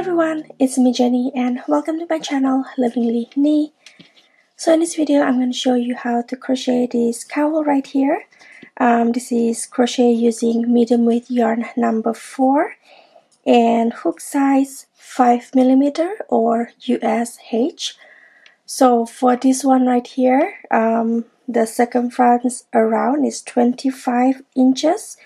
everyone, it's me Jenny and welcome to my channel Lovingly Knee. So in this video I'm going to show you how to crochet this cowl right here. This is crochet using medium weight yarn number 4 and hook size 5mm or US H. So for this one right here, the circumference around is 25 inches.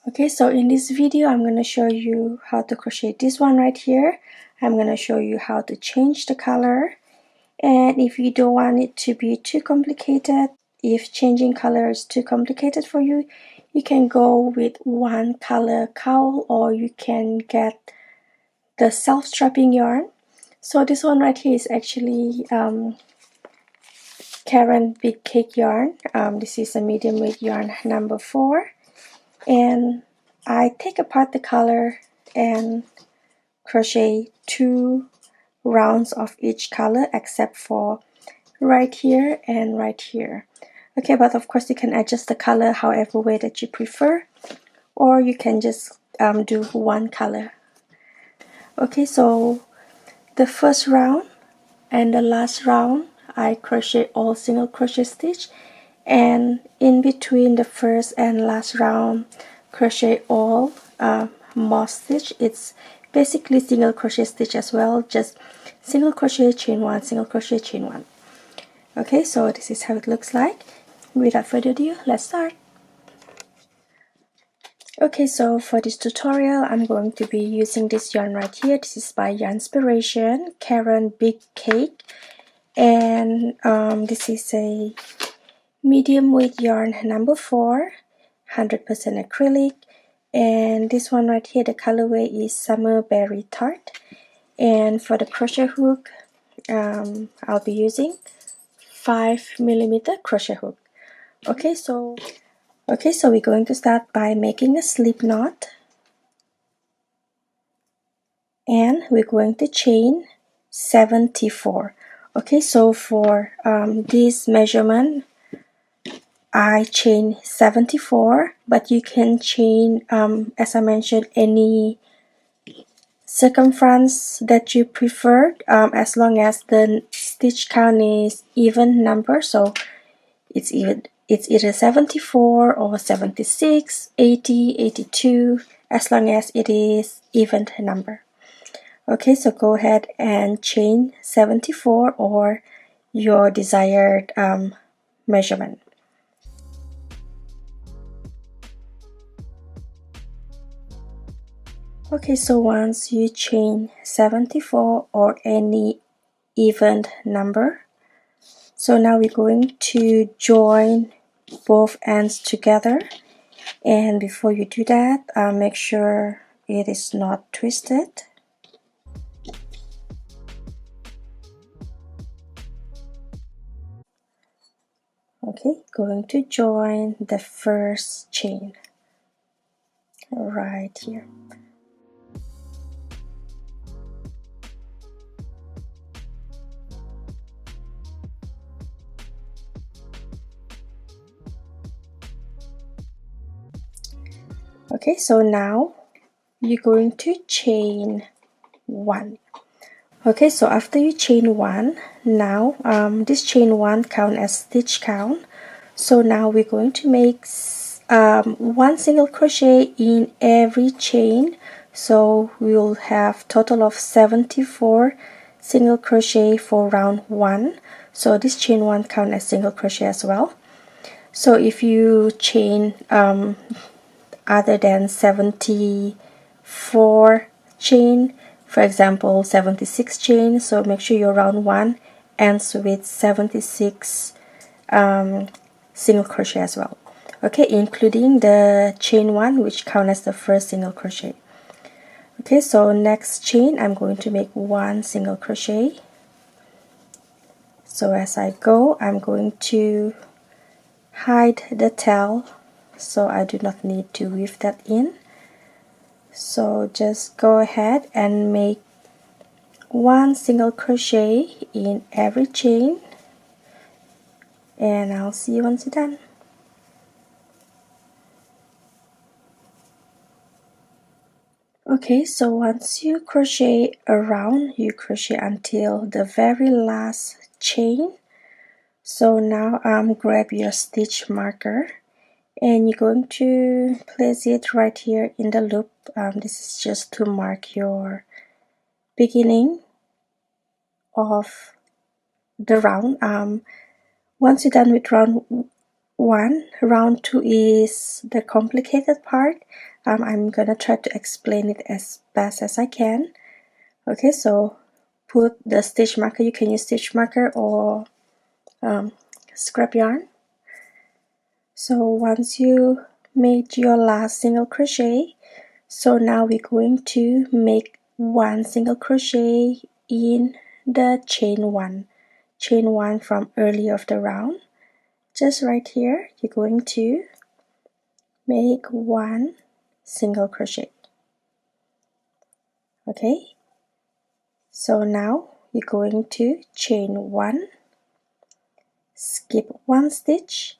Okay, so in this video I'm going to show you how to crochet this one right here. I'm going to show you how to change the color, and if you don't want it to be too complicated, if changing color is too complicated for you, you can go with one color cowl or you can get the self-strapping yarn. So this one right here is actually Caron Big Cake yarn. This is a medium weight yarn number 4, and I take apart the color and crochet 2 rounds of each color except for right here and right here. Okay, but of course you can adjust the color however way that you prefer, or you can just do one color. Okay, so the first round and the last round I crochet all single crochet stitch, and in between the first and last round crochet all moss stitch. It's basically single crochet stitch as well, just single crochet, chain 1, single crochet, chain 1. Okay, so this is how it looks like. Without further ado, let's start. Okay, so for this tutorial I'm going to be using this yarn right here. This is by Yarnspiration, Caron Big Cake, and this is a medium weight yarn number 4, 100% acrylic, and this one right here, the colorway is Summer Berry Tart. And for the crochet hook, I'll be using 5mm crochet hook. Okay, so we're going to start by making a slip knot, and we're going to chain 74. Okay, so for this measurement I chain 74, but you can chain, as I mentioned, any circumference that you prefer, as long as the stitch count is even number. So it's either 74 or 76, 80, 82, as long as it is even number. Okay, so go ahead and chain 74 or your desired measurement. Okay, so once you chain 74 or any even number, so now we're going to join both ends together. And before you do that, make sure it is not twisted. Okay, going to join the first chain right here. Okay, so now you're going to chain 1. Okay, so after you chain 1, now this chain 1 count as stitch count. So now we're going to make 1 single crochet in every chain. So we'll have total of 74 single crochet for round 1. So this chain 1 count as single crochet as well. So if you chain other than 74 chain, for example 76 chain, so make sure your round 1 ends with 76 single crochet as well. Okay, including the chain 1 which count as the first single crochet. Okay, so next chain I'm going to make 1 single crochet. So as I go, I'm going to hide the tail, so I do not need to weave that in. So just go ahead and make 1 single crochet in every chain, and I'll see you once you're done. Okay, so once you crochet around, you crochet until the very last chain. So now grab your stitch marker and you're going to place it right here in the loop. This is just to mark your beginning of the round. Once you're done with round 1, round 2 is the complicated part. I'm gonna try to explain it as best as I can. Okay, so put the stitch marker. You can use stitch marker or scrap yarn. So once you made your last single crochet, so now we're going to make 1 single crochet in the chain 1 from early of the round. Just right here, you're going to make 1 single crochet. Okay, so now you're going to chain 1, skip 1 stitch,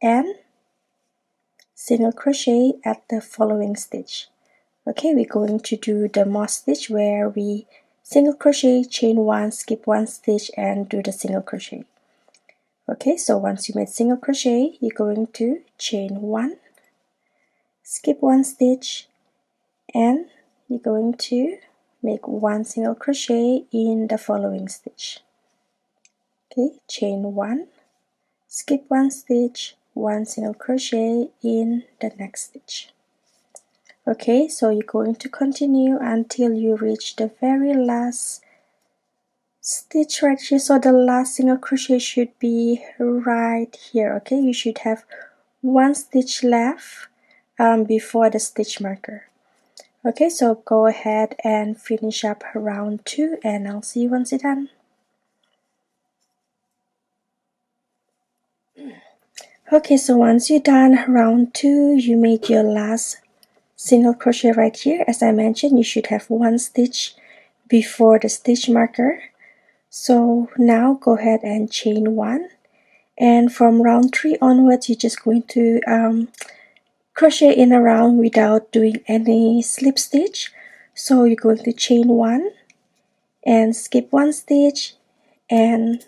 and single crochet at the following stitch. Okay, we're going to do the moss stitch where we single crochet, chain 1, skip 1 stitch, and do the single crochet. Okay, so once you made single crochet, you're going to chain 1, skip 1 stitch, and you're going to make 1 single crochet in the following stitch. Okay, chain 1, skip 1 stitch, 1 single crochet in the next stitch. Okay, so you're going to continue until you reach the very last stitch right here. So the last single crochet should be right here. Okay, you should have 1 stitch left before the stitch marker. Okay, so go ahead and finish up round 2 and I'll see you once you're done. Okay, so once you're done round 2, you made your last single crochet right here. As I mentioned, you should have 1 stitch before the stitch marker. So now go ahead and chain 1, and from round 3 onwards you're just going to crochet in a round without doing any slip stitch. So you're going to chain 1 and skip 1 stitch, and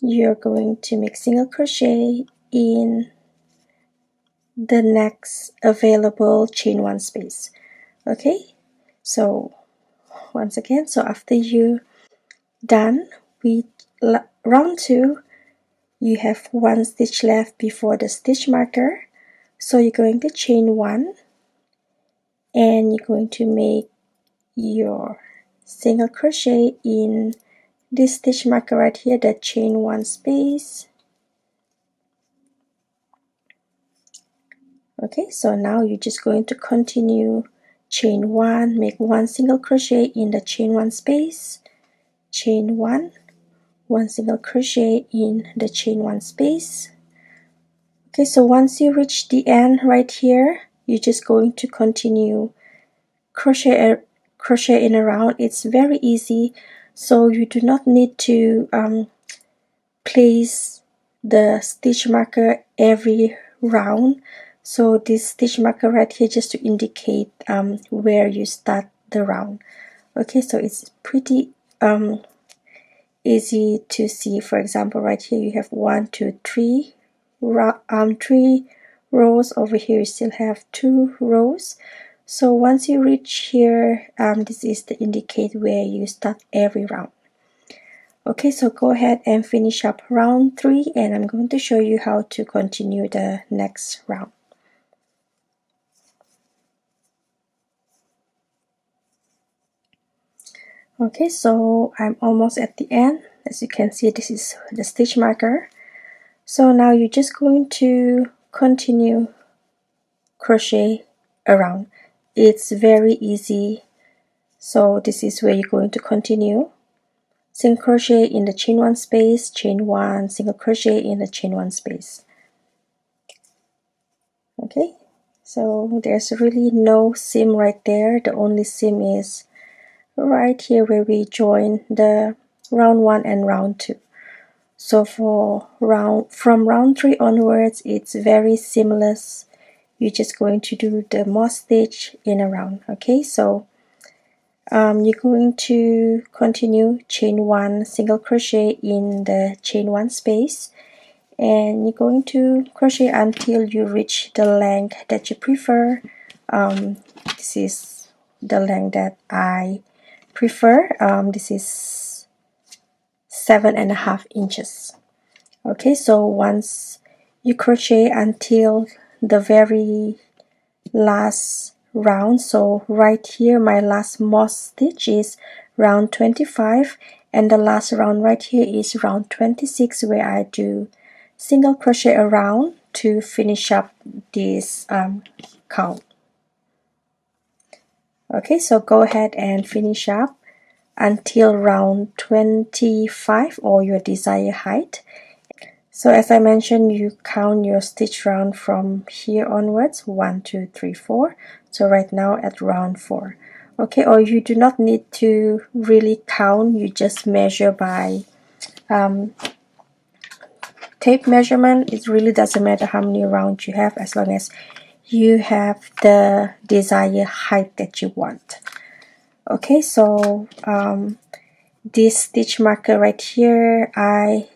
you're going to make single crochet in the next available chain 1 space. Okay, so once again, so after you done with round 2, you have 1 stitch left before the stitch marker. So you're going to chain 1 and you're going to make your single crochet in this stitch marker right here, the chain 1 space. Okay, so now you're just going to continue chain 1, make 1 single crochet in the chain 1 space, chain 1, 1 single crochet in the chain 1 space. Okay, so once you reach the end right here, you're just going to continue crochet in a round. It's very easy, so you do not need to place the stitch marker every round. So this stitch marker right here just to indicate where you start the round. Okay, so it's pretty easy to see. For example, right here you have 1, 2, 3 3 rows. Over here you still have 2 rows. So once you reach here, this is to indicate where you start every round. Okay, so go ahead and finish up round 3 and I'm going to show you how to continue the next round. Okay, so I'm almost at the end. As you can see, this is the stitch marker. So now you're just going to continue crochet around. It's very easy. So this is where you're going to continue. Single crochet in the chain 1 space, chain 1, single crochet in the chain 1 space. Okay, so there's really no seam right there. The only seam is right here where we join the round 1 and round 2. So from round 3 onwards, it's very seamless. you're just going to do the moss stitch in a round. Okay, so you're going to continue chain 1 single crochet in the chain 1 space, and you're going to crochet until you reach the length that you prefer. This is the length that I prefer. This is 7.5 inches. Okay, so once you crochet until the very last round, so right here my last moss stitch is round 25, and the last round right here is round 26, where I do single crochet around to finish up this cowl. Okay, so go ahead and finish up until round 25 or your desired height. So as I mentioned, you count your stitch round from here onwards, 1 2 3 4. So right now at round 4. Okay, or you do not need to really count, you just measure by tape measurement. It really doesn't matter how many rounds you have, as long as you have the desired height that you want. Okay, so this stitch marker right here, I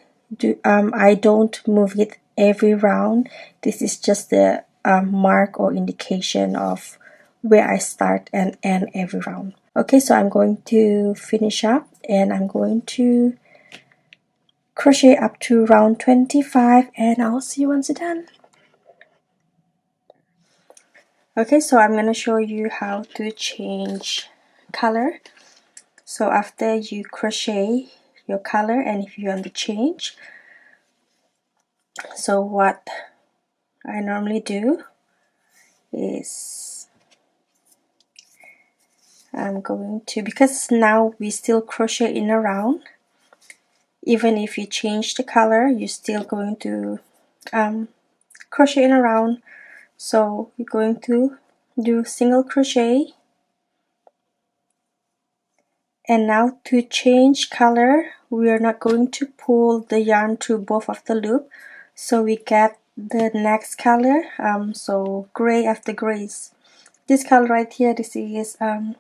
don't move it every round. This is just the mark or indication of where I start and end every round. Okay, so I'm going to finish up, and I'm going to crochet up to round 25, and I'll see you once it's done. Okay, so I'm going to show you how to change color. So after you crochet your color, and if you want to change, so what I normally do is I'm going to, because now we still crochet in a round, even if you change the color, you're still going to crochet in a round. So you're going to do single crochet, and now to change color, we are not going to pull the yarn through both of the loop, so we get the next color. So gray after grays, this color right here, this is a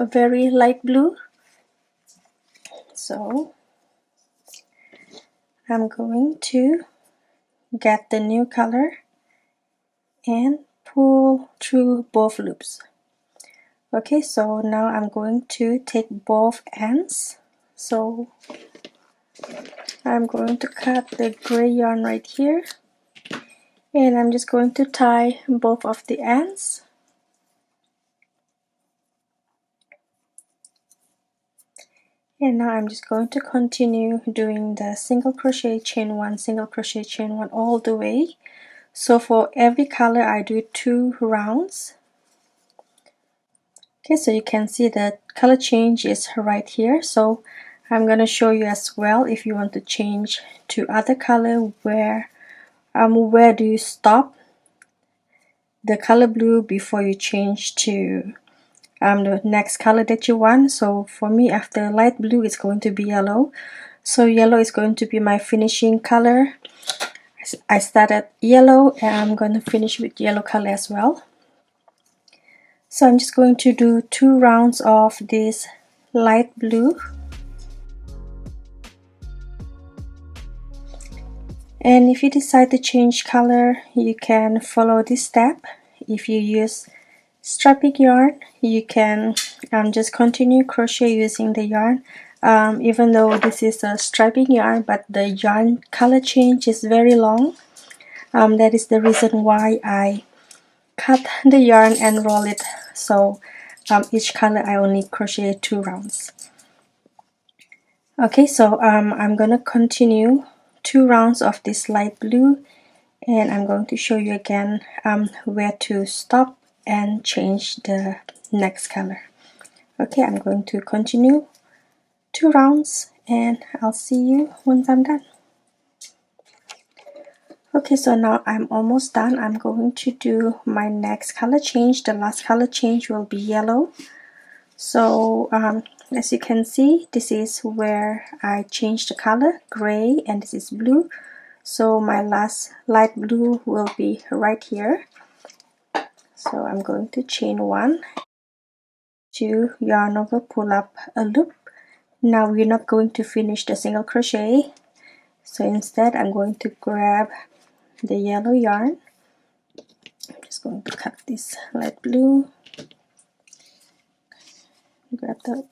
very light blue. So I'm going to get the new color and pull through both loops. Okay, so now I'm going to take both ends. So I'm going to cut the gray yarn right here, and I'm just going to tie both of the ends. And now I'm just going to continue doing the single crochet chain 1 single crochet chain 1 all the way. So for every color I do 2 rounds. Okay, so you can see the color change is right here. So I'm going to show you as well, if you want to change to other color, where do you stop the color blue before you change to the next color that you want. So for me, after light blue, it's going to be yellow. So yellow is going to be my finishing color. I started yellow, and I'm going to finish with yellow color as well. So I'm just going to do 2 rounds of this light blue. And if you decide to change color, you can follow this step. If you use striping yarn, you can just continue crochet using the yarn. Even though this is a striping yarn, but the yarn color change is very long. That is the reason why I cut the yarn and roll it. So each color I only crochet 2 rounds. Okay, so I'm gonna continue 2 rounds of this light blue, and I'm going to show you again where to stop and change the next color. Okay, I'm going to continue 2 rounds, and I'll see you once I'm done. Okay, so now I'm almost done. I'm going to do my next color change. The last color change will be yellow. So as you can see, this is where I changed the color, gray, and this is blue. So my last light blue will be right here. So I'm going to chain 1, 2, yarn over, pull up a loop. Now we're not going to finish the single crochet, so instead I'm going to grab the yellow yarn. I'm just going to cut this light blue, grab the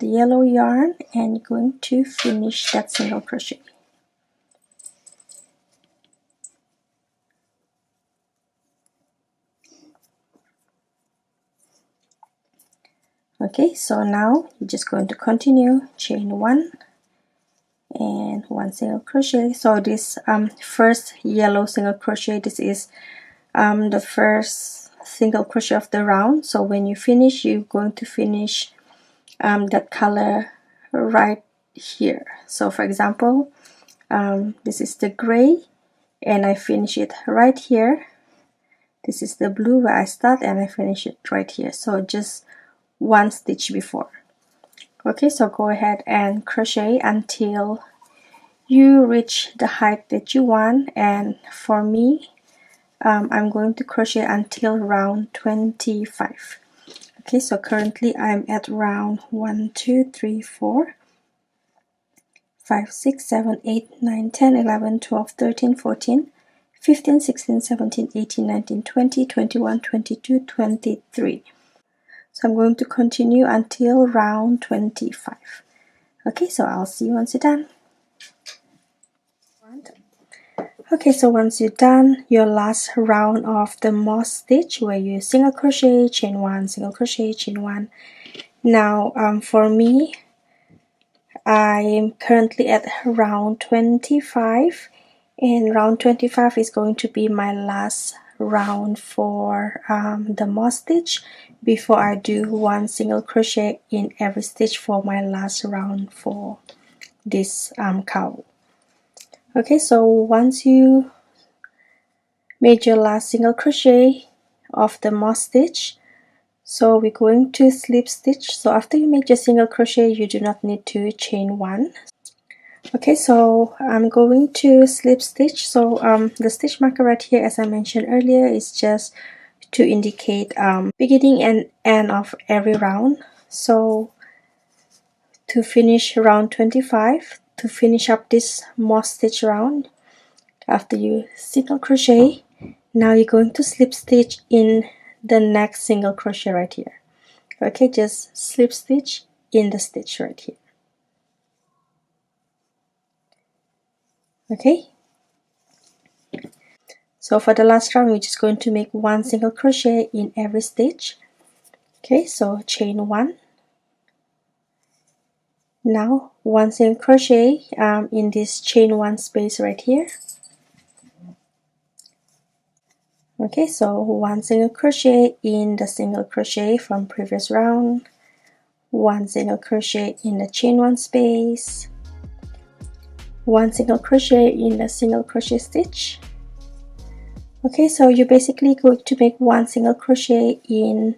yellow yarn, and you're going to finish that single crochet. Okay, so now you're just going to continue, chain 1 and 1 single crochet. So this first yellow single crochet, this is the first single crochet of the round. So when you finish, you're going to finish that color right here. So for example, this is the gray and I finish it right here. This is the blue where I start and I finish it right here. So just 1 stitch before. Okay, so go ahead and crochet until you reach the height that you want, and for me I'm going to crochet until round 25. Okay, so currently I'm at round 1, 2, 3, 4, 5, 6, 7, 8, 9, 10, 11, 12, 13, 14, 15, 16, 17, 18, 19, 20, 21, 22, 23. So I'm going to continue until round 25. Okay, so I'll see you once you're done. Okay, so once you're done your last round of the moss stitch where you single crochet, chain 1, single crochet, chain 1. Now for me, I'm currently at round 25, and round 25 is going to be my last round for the moss stitch before I do 1 single crochet in every stitch for my last round for this cowl. Okay, so once you made your last single crochet of the moss stitch, so we're going to slip stitch. So after you make your single crochet, you do not need to chain 1. Okay, so I'm going to slip stitch. So the stitch marker right here, as I mentioned earlier, is just to indicate beginning and end of every round. So to finish round 25, to finish up this moss stitch round, after you single crochet, now you're going to slip stitch in the next single crochet right here. Okay, just slip stitch in the stitch right here. Okay, so for the last round we're just going to make 1 single crochet in every stitch. Okay, so chain 1, now 1 single crochet in this chain 1 space right here. Okay, so 1 single crochet in the single crochet from previous round, 1 single crochet in the chain 1 space, 1 single crochet in the single crochet stitch. Okay, so you're basically going to make 1 single crochet in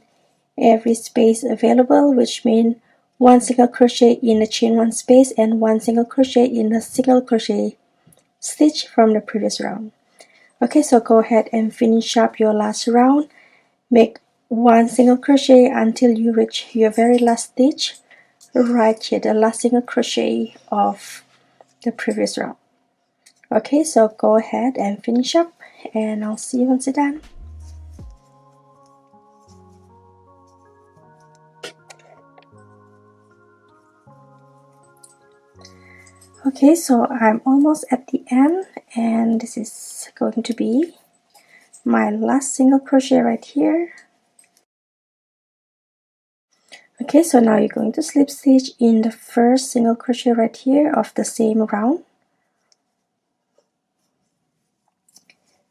every space available, which means 1 single crochet in the chain 1 space and 1 single crochet in the single crochet stitch from the previous round. Okay, so go ahead and finish up your last round. Make 1 single crochet until you reach your very last stitch right here, the last single crochet of the previous round. Okay, so go ahead and finish up, and I'll see you once you're done. Okay, so I'm almost at the end, and this is going to be my last single crochet right here. Okay, so now you're going to slip stitch in the first single crochet right here of the same round.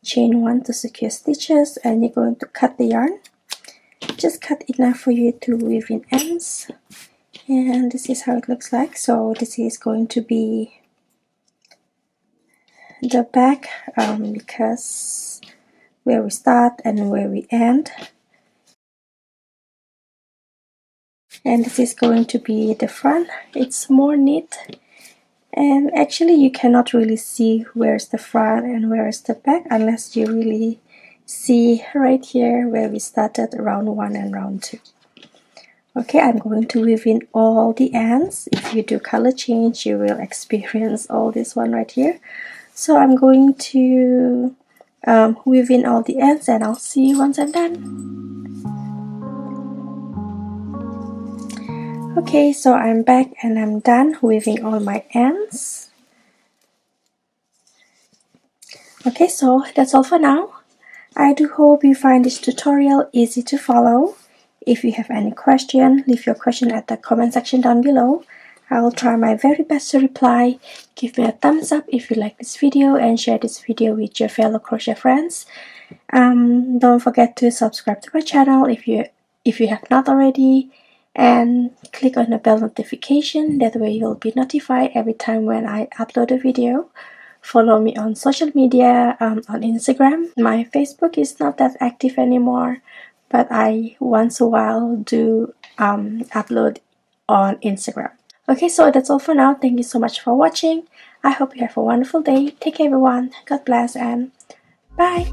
Chain 1 to secure stitches, and you're going to cut the yarn. Just cut enough for you to weave in ends, and this is how it looks like. So this is going to be the back, because where we start and where we end, and this is going to be the front. It's more neat, and actually you cannot really see where's the front and where's the back unless you really see right here where we started round 1 and round 2. Okay, I'm going to weave in all the ends. If you do color change, you will experience all this one right here. So I'm going to weave in all the ends, and I'll see you once I'm done. Okay, so I'm back and I'm done weaving all my ends. Okay, so that's all for now. I do hope you find this tutorial easy to follow. If you have any question, leave your question at the comment section down below. I will try my very best to reply. Give me a thumbs up if you like this video and share this video with your fellow crochet friends. Don't forget to subscribe to my channel if you have not already, and click on the bell notification. That way you'll be notified every time when I upload a video. Follow me on social media, on Instagram. My Facebook is not that active anymore, but I once a while do upload on Instagram. Okay, so that's all for now. Thank you so much for watching. I hope you have a wonderful day. Take care everyone. God bless and bye.